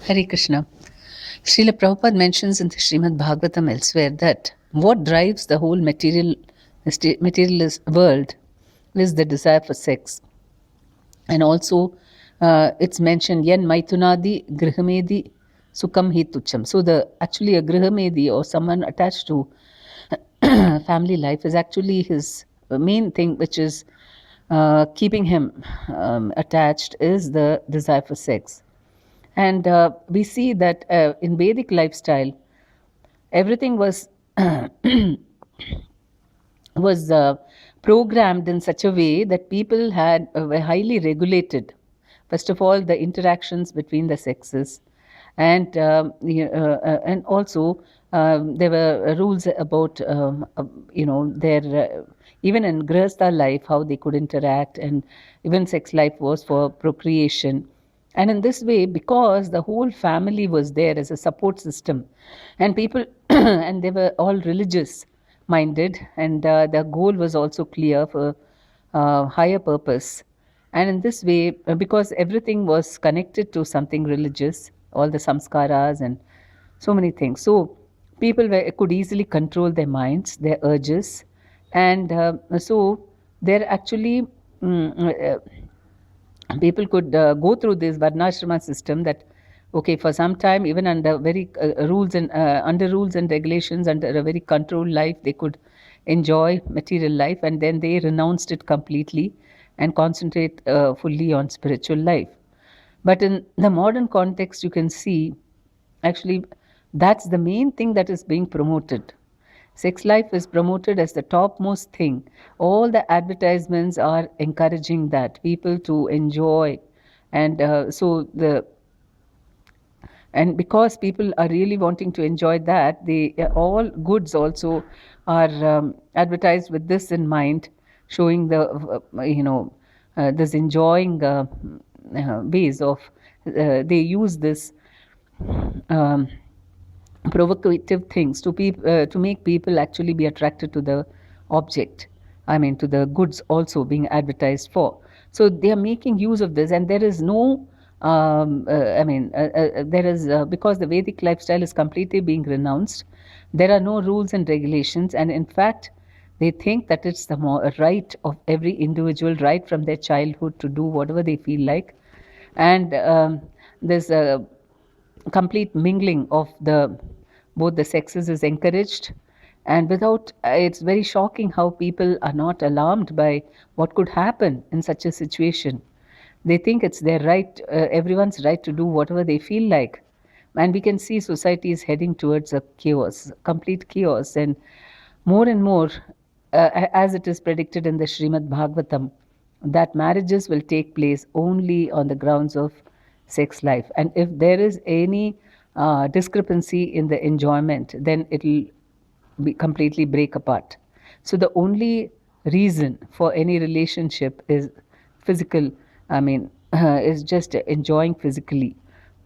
Hare Krishna. Srila Prabhupada mentions in the Srimad Bhagavatam elsewhere that what drives the whole materialist world is the desire for sex. And also, it's mentioned, Yan Maitunadi Grihamedi Sukam Hetucham. So, actually, a Grihamedi or someone attached to family life is actually his main thing, which is keeping him attached, is the desire for sex. And we see that in Vedic lifestyle, everything was programmed in such a way that people were highly regulated. First of all, the interactions between the sexes, and also there were rules about their even in grihastha life how they could interact, and even sex life was for procreation. And in this way, because the whole family was there as a support system, and people and they were all religious minded, and the goal was also clear for higher purpose. And in this way, because everything was connected to something religious, all the samskaras and so many things, so could easily control their minds, their urges, and so they're actually people could go through this varnashrama system, that okay, for some time, even under very rules and under rules and regulations, under a very controlled life, they could enjoy material life, and then they renounced it completely and concentrate fully on spiritual life. But in the modern context, you can see actually that's the main thing that is being promoted. Sex life is promoted as the topmost thing. All the advertisements are encouraging that people to enjoy, and and because people are really wanting to enjoy that, they all goods also are advertised with this in mind, showing the this enjoying ways of they use this um, provocative things to make people actually be attracted to the object, I mean to the goods also being advertised for. So they are making use of this, and there is no there is because the Vedic lifestyle is completely being renounced, there are no rules and regulations, and in fact they think that it's the right of every individual right from their childhood to do whatever they feel like. And there's a complete mingling of the both the sexes is encouraged, and without it's very shocking how people are not alarmed by what could happen in such a situation. They think it's their right, everyone's right to do whatever they feel like. And we can see society is heading towards a chaos, complete chaos, and more, as it is predicted in the Srimad Bhagavatam, that marriages will take place only on the grounds of sex life. And if there is any discrepancy in the enjoyment, then it will be completely break apart. So the only reason for any relationship is physical, I mean, is just enjoying physically.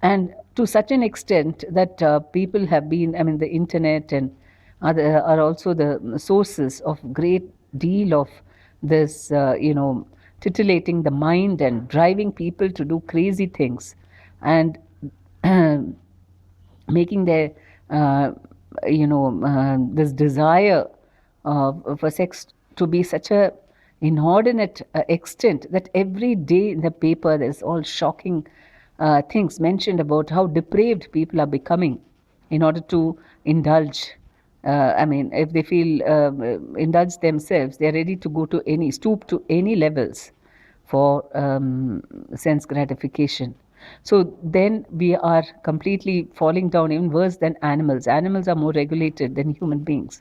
And to such an extent that people have been, I mean, the internet and other are also the sources of great deal of this, titillating the mind and driving people to do crazy things, and making their this desire for sex to be such a inordinate extent that every day in the paper there's all shocking things mentioned about how depraved people are becoming in order to indulge. If they feel indulge themselves, they're ready to go to any stoop to any levels for sense gratification. So then we are completely falling down, even worse than animals. Animals are more regulated than human beings.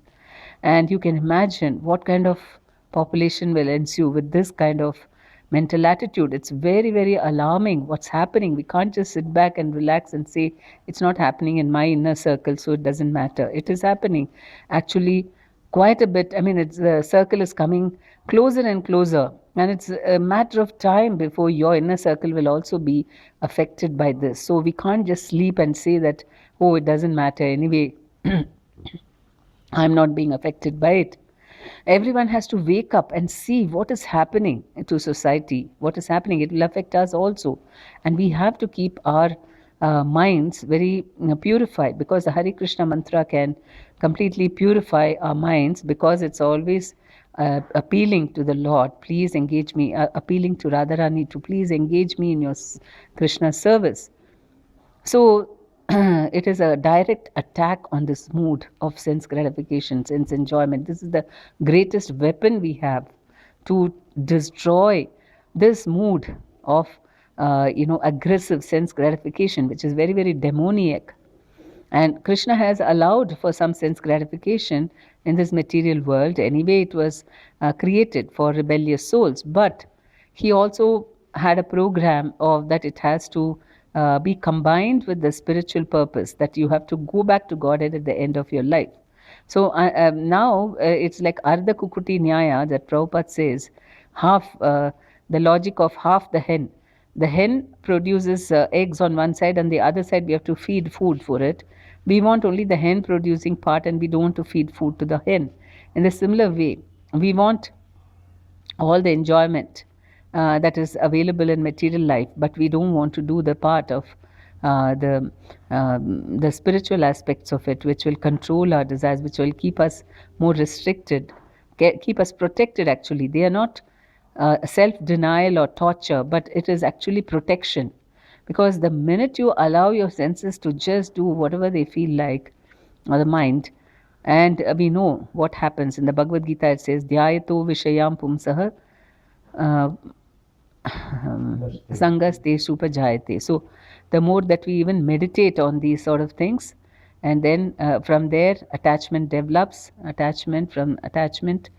And you can imagine what kind of population will ensue with this kind of mental attitude. It's very, very alarming what's happening. We can't just sit back and relax and say, it's not happening in my inner circle, so it doesn't matter. It is happening actually quite a bit. I mean, the circle is coming closer and closer, and it's a matter of time before your inner circle will also be affected by this. So we can't just sleep and say that, oh, it doesn't matter anyway. I'm not being affected by it. Everyone has to wake up and see what is happening to society, what is happening. It will affect us also. And we have to keep our minds very purified, because the Hare Krishna mantra can completely purify our minds, because it's always appealing to the Lord, please engage me, appealing to Radharani to please engage me in your Krishna service. So it is a direct attack on this mood of sense gratification, sense enjoyment. This is the greatest weapon we have to destroy this mood of aggressive sense gratification, which is very, very demoniac. And Krishna has allowed for some sense gratification in this material world. Anyway, it was created for rebellious souls. But he also had a program of that it has to be combined with the spiritual purpose, that you have to go back to Godhead at the end of your life. So now it's like Ardha Kukuti Nyaya that Prabhupada says, half the logic of half the hen. The hen produces eggs on one side, and the other side we have to feed food for it. We want only the hen producing part, and we don't want to feed food to the hen. In a similar way, we want all the enjoyment that is available in material life, but we don't want to do the part of the spiritual aspects of it, which will control our desires, which will keep us more restricted, keep us protected. Actually, they are not self-denial or torture, but it is actually protection, because the minute you allow your senses to just do whatever they feel like, or the mind, and we know what happens in the Bhagavad Gita. It says, "Dhyayato vishayam pumsah sangaste supajayate." So, the more that we even meditate on these sort of things, and then from there, attachment develops. Attachment, from attachment,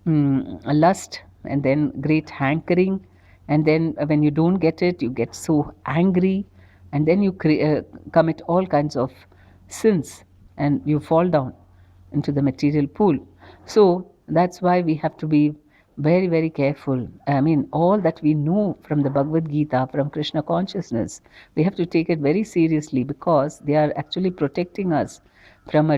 lust, and then great hankering, and then when you don't get it, you get so angry, and then you commit all kinds of sins, and you fall down into the material pool. So that's why we have to be very, very careful. I mean, all that we know from the Bhagavad Gita, from Krishna consciousness, we have to take it very seriously, because they are actually protecting us from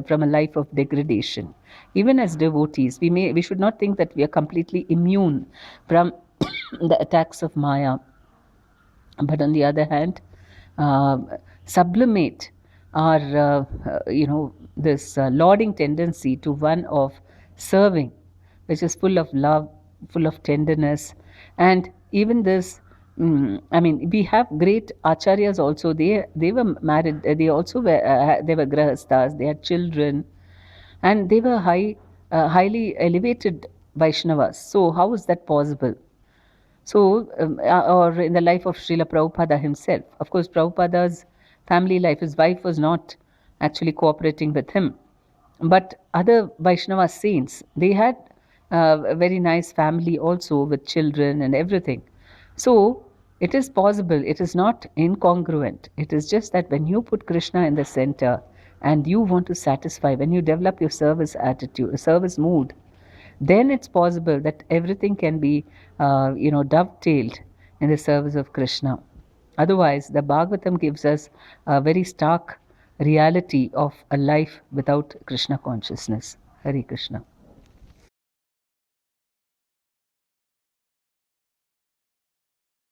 from a life of degradation. Even as devotees, we should not think that we are completely immune from the attacks of Maya, but on the other hand, uh, sublimate our this lauding tendency to one of serving, which is full of love, full of tenderness. And even this, I mean, we have great acharyas also. They were married, they also were, they were grahasthas, they had children, and they were highly elevated Vaishnavas. So how is that possible? So, or in the life of Srila Prabhupada himself. Of course, Prabhupada's family life, his wife was not actually cooperating with him. But other Vaishnava saints, they had a very nice family also, with children and everything. So, it is possible, it is not incongruent. It is just that when you put Krishna in the center and you want to satisfy, when you develop your service attitude, service mood, then it's possible that everything can be, dovetailed in the service of Krishna. Otherwise, the Bhagavatam gives us a very stark reality of a life without Krishna consciousness. Hare Krishna.